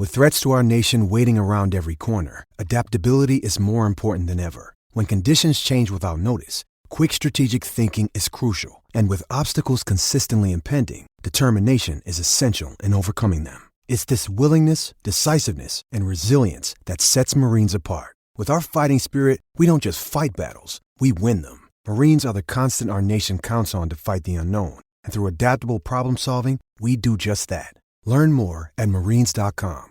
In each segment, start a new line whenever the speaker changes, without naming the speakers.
With threats to our nation waiting around every corner, adaptability is more important than ever. When conditions change without notice, quick strategic thinking is crucial. And with obstacles consistently impending, determination is essential in overcoming them. It's this willingness, decisiveness, and resilience that sets Marines apart. With our fighting spirit, we don't just fight battles, we win them. Marines are the constant our nation counts on to fight the unknown. And through adaptable problem solving, we do just that. Learn more at marines.com.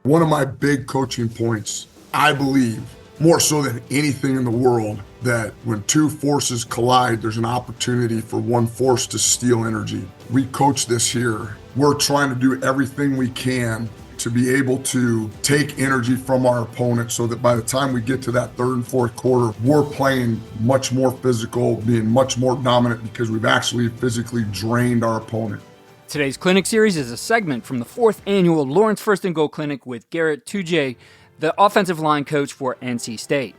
One of my big coaching points, I believe, more so than anything in the world, that when two forces collide, there's an opportunity for one force to steal energy. We coach this here. We're trying to do everything we can to be able to take energy from our opponent so that by the time we get to that third and fourth quarter, we're playing much more physical, being much more dominant because we've actually physically drained our opponent.
Today's clinic series is a segment from the 4th annual Lawrence First and Goal Clinic with Garrett Tujague, the offensive line coach for NC State.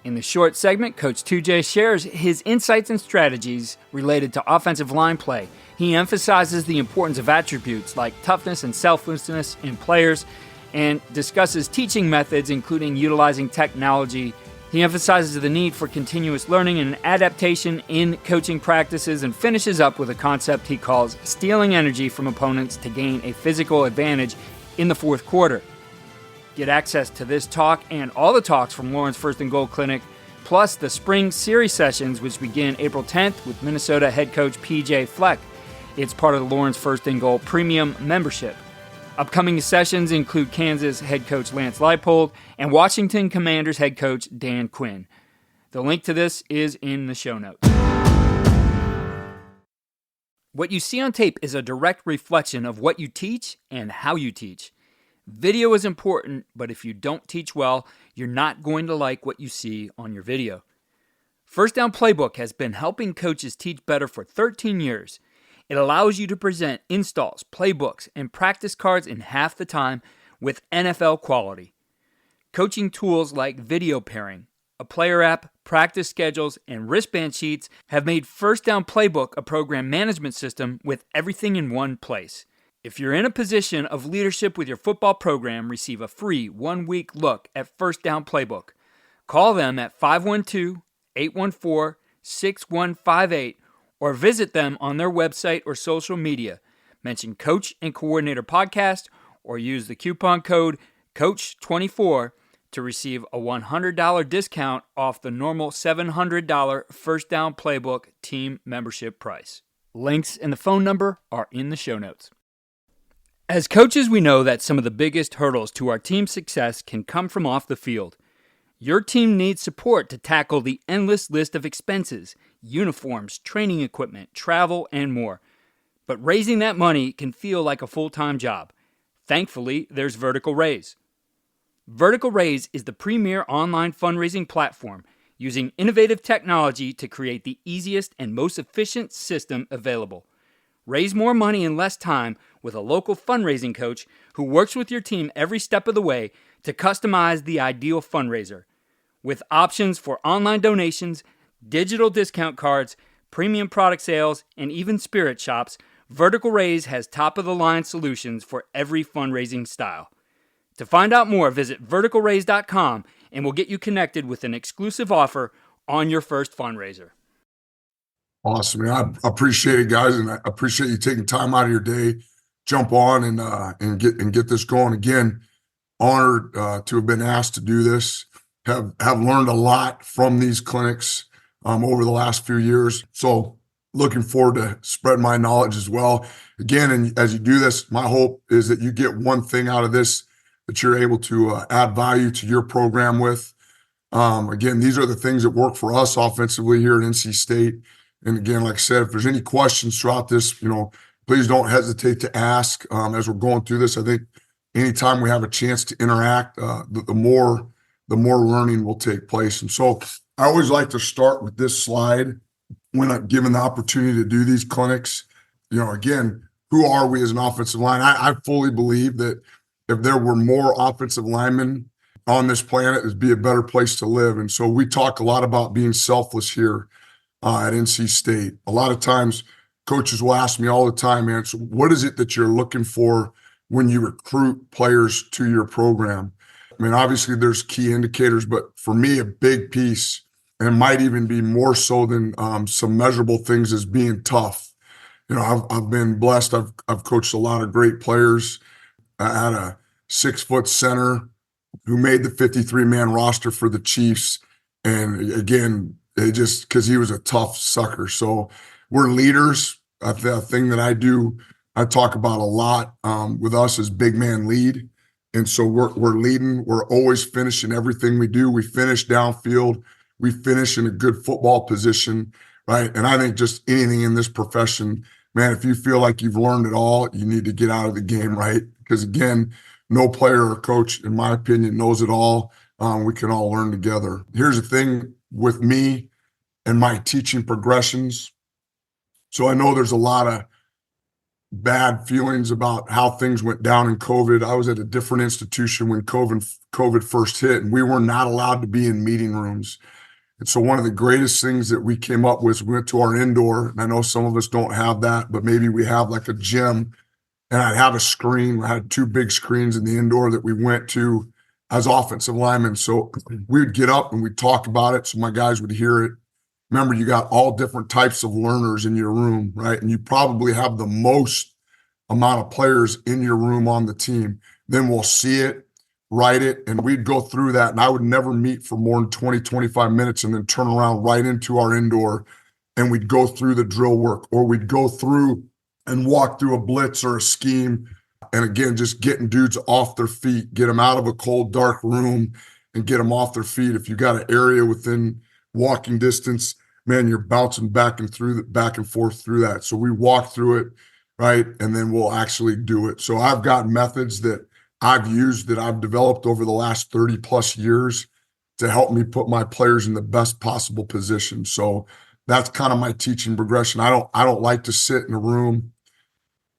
In the short segment, Coach Tujague shares his insights and strategies related to offensive line play. He emphasizes the importance of attributes like toughness and selflessness in players and discusses teaching methods, including utilizing technology. He emphasizes the need for continuous learning and adaptation in coaching practices and finishes up with a concept he calls stealing energy from opponents to gain a physical advantage in the fourth quarter. Get access to this talk and all the talks from Lawrence First and Goal Clinic, plus the spring series sessions, which begin April 10th with Minnesota head coach P.J. Fleck. It's part of the Lawrence First and Goal Premium membership. Upcoming sessions include Kansas head coach Lance Leipold and Washington Commanders head coach Dan Quinn. The link to this is in the show notes. What you see on tape is a direct reflection of what you teach and how you teach. Video is important, but if you don't teach well, you're not going to like what you see on your video. First Down Playbook has been helping coaches teach better for 13 years. It allows you to present installs, playbooks, and practice cards in half the time with NFL quality. Coaching tools like video pairing, a player app, practice schedules, and wristband sheets have made First Down Playbook a program management system with everything in one place. If you're in a position of leadership with your football program, receive a free 1-week look at First Down Playbook. Call them at 512-814-6158 or visit them on their website or social media. Mention Coach and Coordinator Podcast or use the coupon code COACH24 to receive a $100 discount off the normal $700 First Down Playbook team membership price. Links and the phone number are in the show notes. As coaches, we know that some of the biggest hurdles to our team's success can come from off the field. Your team needs support to tackle the endless list of expenses, uniforms, training equipment, travel, and more. But raising that money can feel like a full-time job. Thankfully, there's Vertical Raise. Vertical Raise is the premier online fundraising platform using innovative technology to create the easiest and most efficient system available. Raise more money in less time with a local fundraising coach who works with your team every step of the way to customize the ideal fundraiser. With options for online donations, digital discount cards, premium product sales, and even spirit shops, Vertical Raise has top-of-the-line solutions for every fundraising style. To find out more, visit verticalraise.com and we'll get you connected with an exclusive offer on your first fundraiser.
Awesome, man. I appreciate it, guys, and I appreciate you taking time out of your day, jump on and get this going. Again, honored to have been asked to do this. Have learned a lot from these clinics over the last few years. So looking forward to spread my knowledge as well. Again, and as you do this, my hope is that you get one thing out of this that you're able to add value to your program with. Again, these are the things that work for us offensively here at NC State. And again, like I said, if there's any questions throughout this, please don't hesitate to ask as we're going through this. I think anytime we have a chance to interact, the more learning will take place. And so I always like to start with this slide when I'm given the opportunity to do these clinics. Again, who are we as an offensive line? I fully believe that if there were more offensive linemen on this planet, it'd be a better place to live. And so we talk a lot about being selfless here at NC State. A lot of times coaches will ask me all the time, man, so what is it that you're looking for when you recruit players to your program? I mean, obviously there's key indicators, but for me, a big piece, and might even be more so than some measurable things, is being tough. You know, I've been blessed. I've coached a lot of great players. I had a 6-foot center who made the 53-man roster for the Chiefs. And again, just because he was a tough sucker. So we're leaders. The thing that I talk about a lot with us is big man lead. And so we're leading. We're always finishing everything we do. We finish downfield. We finish in a good football position, right? And I think just anything in this profession, man, if you feel like you've learned it all, you need to get out of the game, right? Because again, no player or coach, in my opinion, knows it all. We can all learn together. Here's the thing with me and my teaching progressions. So I know there's a lot of bad feelings about how things went down in COVID. I was at a different institution when COVID first hit, and we were not allowed to be in meeting rooms. And so one of the greatest things that we came up with, we went to our indoor, and I know some of us don't have that, but maybe we have like a gym, and I'd have a screen. I had 2 big screens in the indoor that we went to as offensive linemen. So we would get up and we'd talk about it so my guys would hear it. Remember, you got all different types of learners in your room, right? And you probably have the most amount of players in your room on the team. Then we'll see it, write it, and we'd go through that. And I would never meet for more than 20, 25 minutes and then turn around right into our indoor, and we'd go through the drill work, or we'd go through and walk through a blitz or a scheme. And again, just getting dudes off their feet, get them out of a cold, dark room and get them off their feet. If you got an area within walking distance, man, you're bouncing back and forth through that. So we walk through it, right? And then we'll actually do it. So I've got methods that I've used, that I've developed over the last 30 plus years to help me put my players in the best possible position. So that's kind of my teaching progression. I don't like to sit in a room.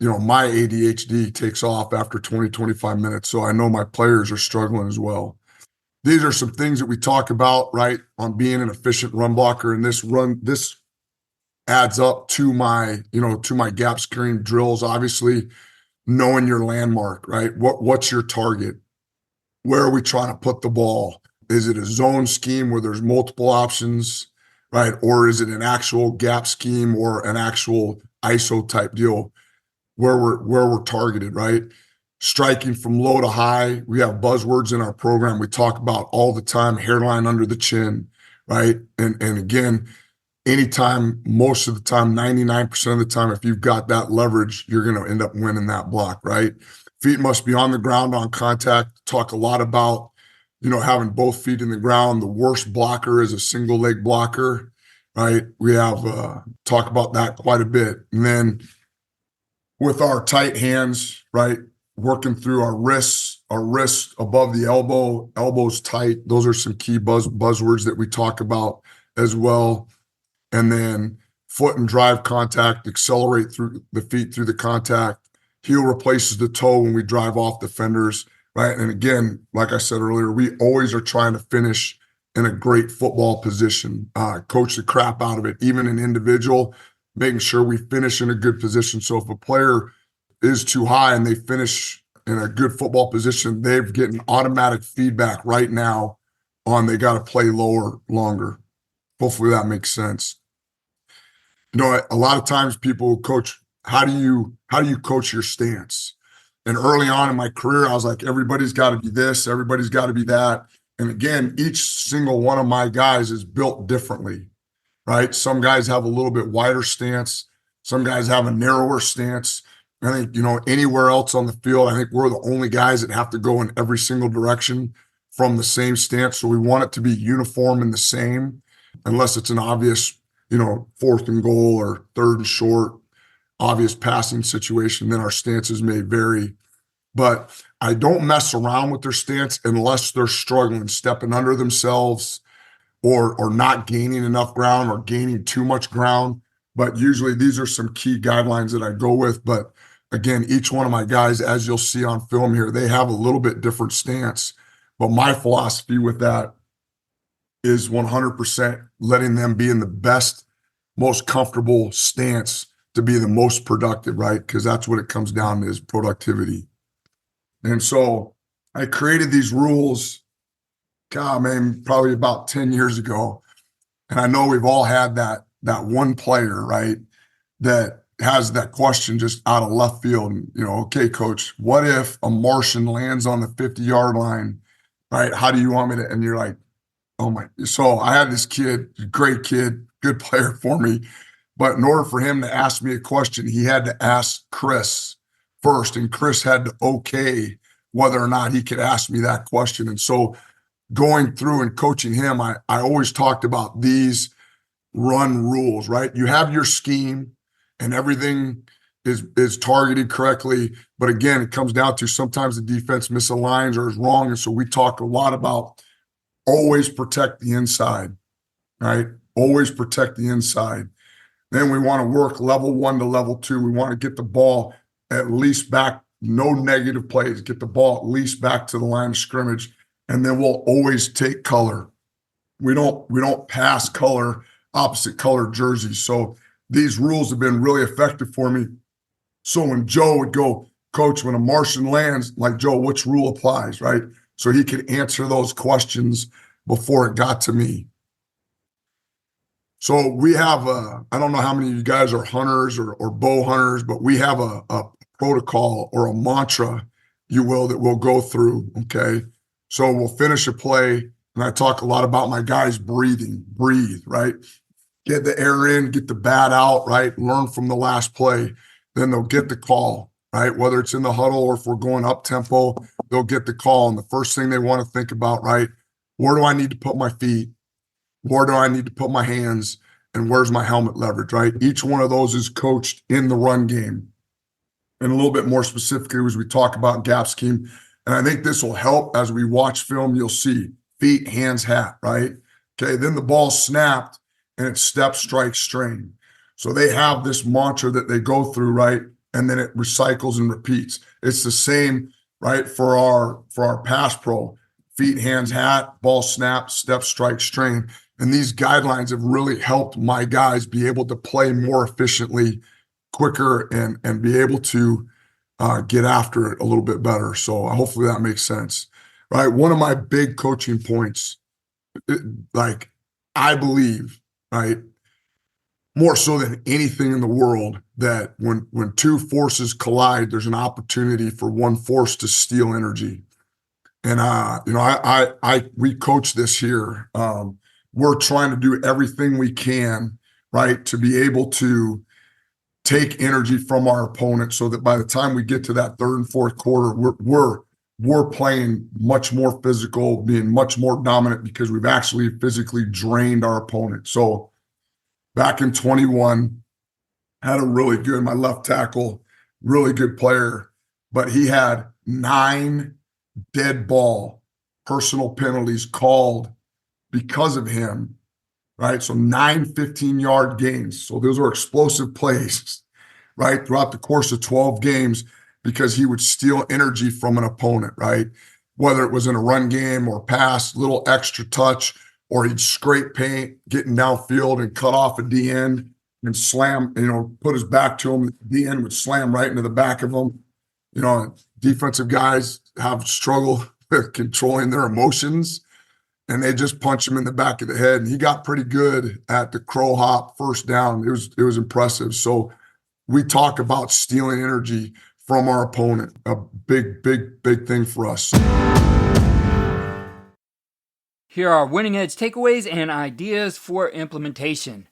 You know, my ADHD takes off after 20, 25 minutes. So I know my players are struggling as well. These are some things that we talk about, right, on being an efficient run blocker. And this adds up to my gap screen drills. Obviously, knowing your landmark, right? What's your target? Where are we trying to put the ball? Is it a zone scheme where there's multiple options, right? Or is it an actual gap scheme or an actual ISO type deal where we're targeted, right? Striking from low to high. We have buzzwords in our program we talk about all the time: hairline under the chin, right? And again, anytime, most of the time, 99% of the time, if you've got that leverage, you're going to end up winning that block, right? Feet must be on the ground on contact. Talk a lot about, having both feet in the ground. The worst blocker is a single leg blocker, right? We have talk about that quite a bit. And then with our tight hands, right, working through our wrists above the elbow, elbows tight. Those are some key buzzwords that we talk about as well. And then foot and drive contact, accelerate through the feet through the contact. Heel replaces the toe when we drive off defenders, right? And again, like I said earlier, we always are trying to finish in a great football position, coach the crap out of it, even an individual, making sure we finish in a good position. So if a player is too high and they finish in a good football position, they're getting automatic feedback right now on they got to play lower, longer. Hopefully that makes sense. A lot of times people coach, how do you coach your stance? And early on in my career, I was like, everybody's got to be this, everybody's got to be that. And again, each single one of my guys is built differently, right? Some guys have a little bit wider stance. Some guys have a narrower stance. I think, anywhere else on the field, I think we're the only guys that have to go in every single direction from the same stance. So we want it to be uniform and the same, unless it's an obvious, 4th and goal or 3rd and short, obvious passing situation, then our stances may vary. But I don't mess around with their stance unless they're struggling, stepping under themselves or not gaining enough ground or gaining too much ground. But usually these are some key guidelines that I go with. But again, each one of my guys, as you'll see on film here, they have a little bit different stance. But my philosophy with that is 100% letting them be in the best, most comfortable stance to be the most productive, right? Because that's what it comes down to, is productivity. And so I created these rules, God, man, probably about 10 years ago. And I know we've all had that one player, right, that has that question just out of left field. And, okay, coach, what if a Martian lands on the 50-yard line, right? How do you want me to? And you're like, oh my. So I had this kid, great kid, good player for me. But in order for him to ask me a question, he had to ask Chris first. And Chris had to okay whether or not he could ask me that question. And so going through and coaching him, I always talked about these run rules, right? You have your scheme and everything is targeted correctly. But again, it comes down to sometimes the defense misaligns or is wrong. And so we talk a lot about always protect the inside, right? Always protect the inside. Then we want to work level 1 to level 2. We want to get the ball at least back, no negative plays, get the ball at least back to the line of scrimmage. And then we'll always take color. We don't pass color, opposite color jerseys. So these rules have been really effective for me. So when Joe would go, coach, when a Martian lands, like, Joe, which rule applies, right? So he could answer those questions before it got to me. So we have I don't know how many of you guys are hunters or bow hunters, but we have a protocol or a mantra, you will, that we'll go through, okay? So we'll finish a play, and I talk a lot about my guys breathing, breathe, right? Get the air in, get the bat out, right? Learn from the last play. Then they'll get the call, right? Whether it's in the huddle or if we're going up tempo, they'll get the call. And the first thing they want to think about, right? Where do I need to put my feet? Where do I need to put my hands? And where's my helmet leverage, right? Each one of those is coached in the run game. And a little bit more specifically, as we talk about gap scheme, and I think this will help as we watch film, you'll see feet, hands, hat, right? Okay, then the ball snapped and it's step, strike, strain. So they have this mantra that they go through, right? And then it recycles and repeats. It's the same, right, for our pass pro. Feet, hands, hat, ball snap, step, strike, strain. And these guidelines have really helped my guys be able to play more efficiently, quicker, and be able to get after it a little bit better. So hopefully that makes sense, right? One of my big coaching points, I believe, right, more so than anything in the world, that when two forces collide, there's an opportunity for one force to steal energy. And we coach this here. We're trying to do everything we can, right, to be able to take energy from our opponent so that by the time we get to that third and fourth quarter, we're playing much more physical, being much more dominant because we've actually physically drained our opponent. So back in 21, had my left tackle, really good player, but he had 9 dead ball personal penalties called because of him, right? So 9 15-yard gains. So those are explosive plays, right, throughout the course of 12 games because he would steal energy from an opponent, right? Whether it was in a run game or pass, little extra touch, or he'd scrape paint, getting downfield and cut off a D end and slam, put his back to him. The D end would slam right into the back of him. Defensive guys have struggled with controlling their emotions, and they just punch him in the back of the head. And he got pretty good at the crow hop first down. It was impressive. So we talk about stealing energy from our opponent, a big, big, big thing for us.
Here are Winning Edge takeaways and ideas for implementation.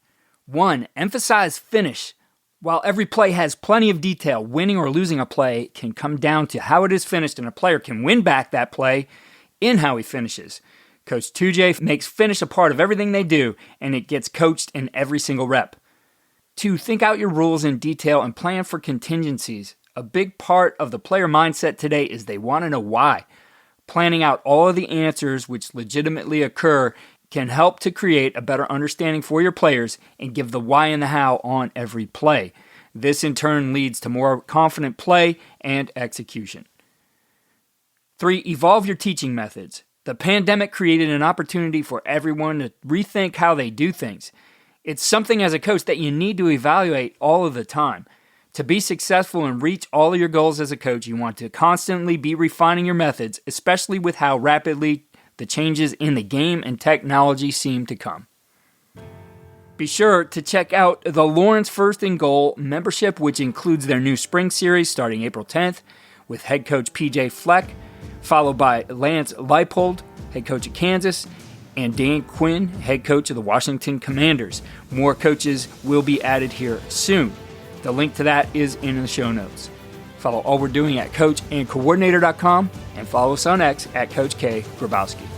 1. Emphasize finish. While every play has plenty of detail, winning or losing a play can come down to how it is finished, and a player can win back that play in how he finishes. Coach Tujague makes finish a part of everything they do, and it gets coached in every single rep. 2. Think out your rules in detail and plan for contingencies. A big part of the player mindset today is they want to know why. Planning out all of the answers which legitimately occur can help to create a better understanding for your players and give the why and the how on every play. This in turn leads to more confident play and execution. 3. Evolve your teaching methods. The pandemic created an opportunity for everyone to rethink how they do things. It's something as a coach that you need to evaluate all of the time. To be successful and reach all of your goals as a coach, you want to constantly be refining your methods, especially with how rapidly the changes in the game and technology seem to come. Be sure to check out the Lawrence First and Goal membership, which includes their new spring series starting April 10th with head coach PJ Fleck, followed by Lance Leipold, head coach of Kansas, and Dan Quinn, head coach of the Washington Commanders. More coaches will be added here soon. The link to that is in the show notes. Follow All We're Doing at coachandcoordinator.com and follow us on X at Coach K. Grabowski.